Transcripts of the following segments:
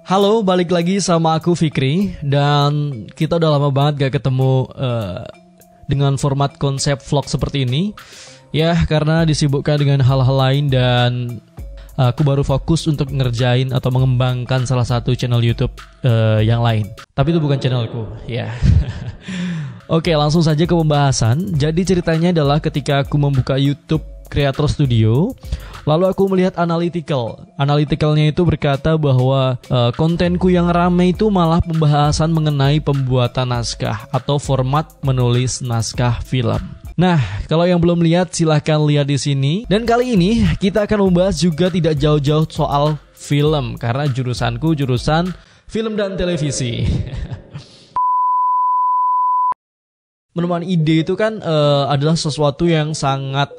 Halo, balik lagi sama aku Fikri. Dan kita udah lama banget gak ketemu dengan format konsep vlog seperti ini. Ya, karena disibukkan dengan hal-hal lain. Dan aku baru fokus untuk ngerjain atau mengembangkan salah satu channel YouTube yang lain. Tapi itu bukan channelku, ya. Oke, langsung saja ke pembahasan. Jadi ceritanya adalah ketika aku membuka YouTube Creator Studio, lalu aku melihat Analyticalnya itu berkata bahwa kontenku yang ramai itu malah pembahasan mengenai pembuatan naskah atau format menulis naskah film. Nah, kalau yang belum lihat silahkan lihat di sini. Dan kali ini kita akan membahas juga tidak jauh-jauh soal film, karena jurusanku jurusan film dan televisi. Menemukan ide itu kan adalah sesuatu yang sangat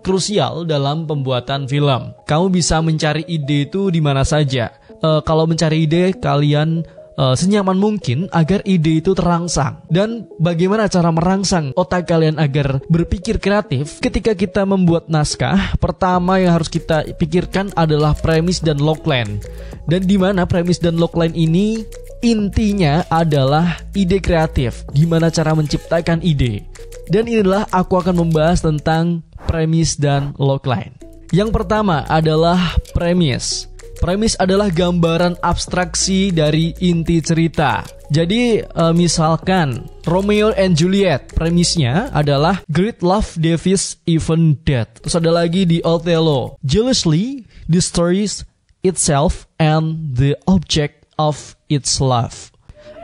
krusial dalam pembuatan film. Kamu bisa mencari ide itu di mana saja. Kalau mencari ide, kalian senyaman mungkin agar ide itu terangsang. Dan bagaimana cara merangsang otak kalian agar berpikir kreatif? Ketika kita membuat naskah, pertama yang harus kita pikirkan adalah premis dan logline. Dan di mana premis dan logline ini intinya adalah ide kreatif, gimana cara menciptakan ide. Dan inilah aku akan membahas tentang premis dan logline. Yang pertama adalah premis. Premis adalah gambaran abstraksi dari inti cerita. Jadi misalkan Romeo and Juliet, premisnya adalah great love defies even death. Terus ada lagi di Othello, jealously destroys itself and the object of its love.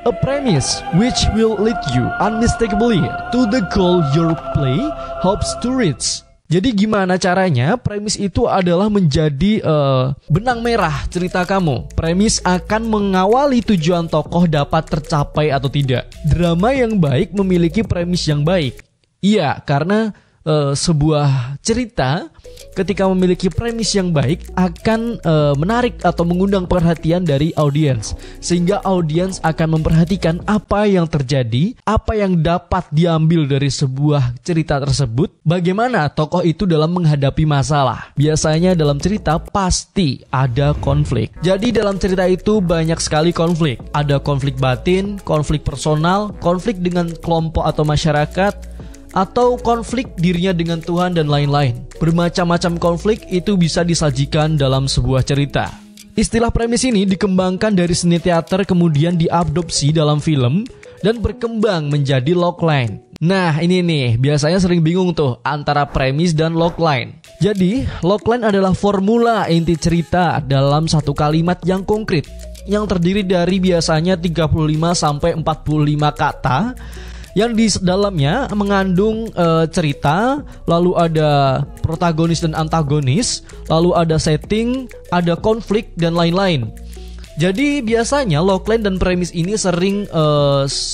A premise which will lead you unmistakably to the goal your play hopes to reach. Jadi gimana caranya? Premis itu adalah menjadi benang merah cerita kamu. Premis akan mengawali tujuan tokoh dapat tercapai atau tidak. Drama yang baik memiliki premis yang baik. Iya, karena sebuah cerita ketika memiliki premis yang baik akan menarik atau mengundang perhatian dari audiens, sehingga audiens akan memperhatikan apa yang terjadi, apa yang dapat diambil dari sebuah cerita tersebut, bagaimana tokoh itu dalam menghadapi masalah. Biasanya dalam cerita pasti ada konflik. Jadi dalam cerita itu banyak sekali konflik. Ada konflik batin, konflik personal, konflik dengan kelompok atau masyarakat, atau konflik dirinya dengan Tuhan dan lain-lain. Bermacam-macam konflik itu bisa disajikan dalam sebuah cerita. Istilah premis ini dikembangkan dari seni teater, kemudian diadopsi dalam film dan berkembang menjadi logline. Nah, ini nih, biasanya sering bingung tuh antara premis dan logline. Jadi, logline adalah formula inti cerita dalam satu kalimat yang konkret, yang terdiri dari biasanya 35 sampai 45 kata, yang di dalamnya mengandung cerita, lalu ada protagonis dan antagonis, lalu ada setting, ada konflik, dan lain-lain. Jadi biasanya logline dan premis ini sering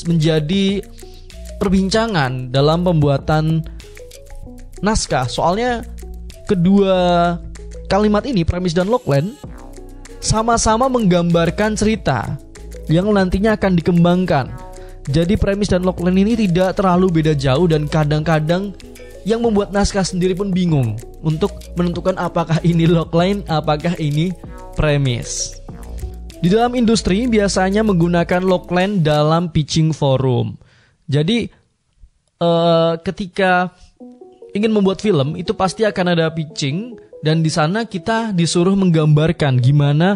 menjadi perbincangan dalam pembuatan naskah. Soalnya kedua kalimat ini, premis dan logline, sama-sama menggambarkan cerita yang nantinya akan dikembangkan. Jadi premis dan logline ini tidak terlalu beda jauh, dan kadang-kadang yang membuat naskah sendiri pun bingung untuk menentukan apakah ini logline, apakah ini premis. Di dalam industri biasanya menggunakan logline dalam pitching forum. Jadi ketika ingin membuat film itu pasti akan ada pitching, dan di sana kita disuruh menggambarkan gimana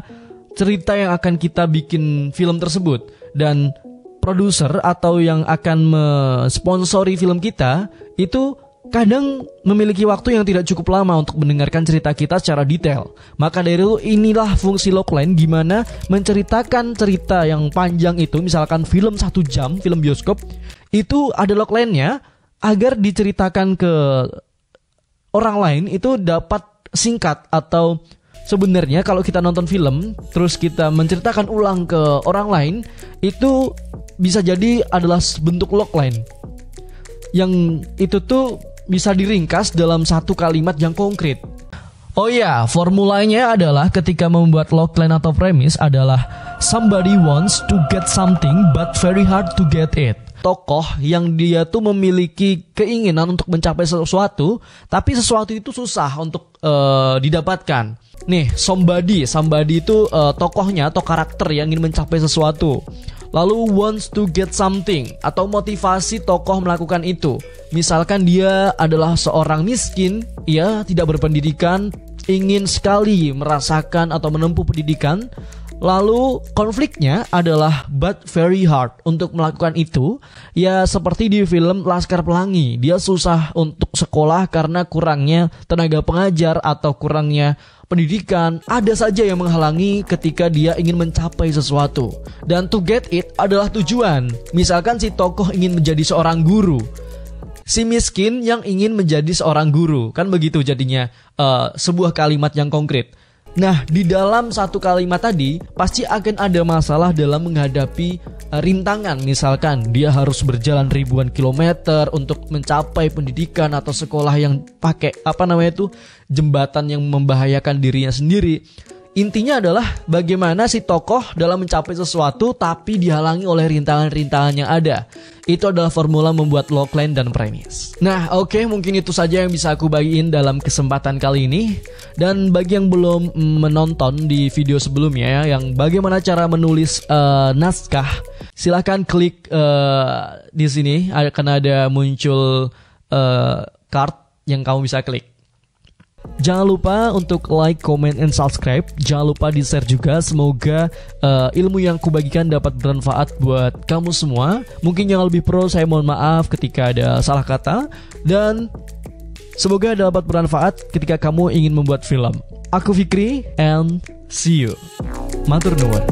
cerita yang akan kita bikin film tersebut. Dan produser atau yang akan mensponsori film kita itu kadang memiliki waktu yang tidak cukup lama untuk mendengarkan cerita kita secara detail. Maka dari itu inilah fungsi logline, gimana menceritakan cerita yang panjang itu, misalkan film 1 jam, film bioskop, itu ada logline-nya agar diceritakan ke orang lain itu dapat singkat. Atau sebenarnya kalau kita nonton film terus kita menceritakan ulang ke orang lain, itu bisa jadi adalah bentuk logline yang itu tuh bisa diringkas dalam satu kalimat yang konkret. Oh ya, formulanya adalah ketika membuat logline atau premis adalah somebody wants to get something but very hard to get it. tokoh yang dia tuh memiliki keinginan untuk mencapai sesuatu, tapi sesuatu itu susah untuk didapatkan. Nih, somebody itu tokohnya atau karakter yang ingin mencapai sesuatu. Lalu wants to get something atau motivasi tokoh melakukan itu. Misalkan dia adalah seorang miskin, ia tidak berpendidikan, ingin sekali merasakan atau menempuh pendidikan. Lalu konfliknya adalah but very hard untuk melakukan itu. Ya seperti di film Laskar Pelangi, dia susah untuk sekolah karena kurangnya tenaga pengajar atau kurangnya pendidikan. Ada saja yang menghalangi ketika dia ingin mencapai sesuatu. Dan to get it adalah tujuan. Misalkan si tokoh ingin menjadi seorang guru, si miskin yang ingin menjadi seorang guru. Kan begitu jadinya sebuah kalimat yang konkret. Nah, di dalam satu kalimat tadi pasti akan ada masalah dalam menghadapi rintangan. Misalkan dia harus berjalan ribuan kilometer untuk mencapai pendidikan atau sekolah yang pakai jembatan yang membahayakan dirinya sendiri. Intinya adalah bagaimana si tokoh dalam mencapai sesuatu tapi dihalangi oleh rintangan-rintangan yang ada. Itu adalah formula membuat logline dan premis. Nah, oke, mungkin itu saja yang bisa aku bagiin dalam kesempatan kali ini. Dan bagi yang belum menonton di video sebelumnya ya, yang bagaimana cara menulis naskah, silahkan klik di sini akan ada muncul card yang kamu bisa klik. Jangan lupa untuk like, comment, and subscribe. Jangan lupa di-share juga. Semoga ilmu yang kubagikan dapat bermanfaat buat kamu semua. Mungkin yang lebih pro saya mohon maaf ketika ada salah kata. Dan semoga dapat bermanfaat ketika kamu ingin membuat film. Aku Fikri, and see you. Matur nuwun.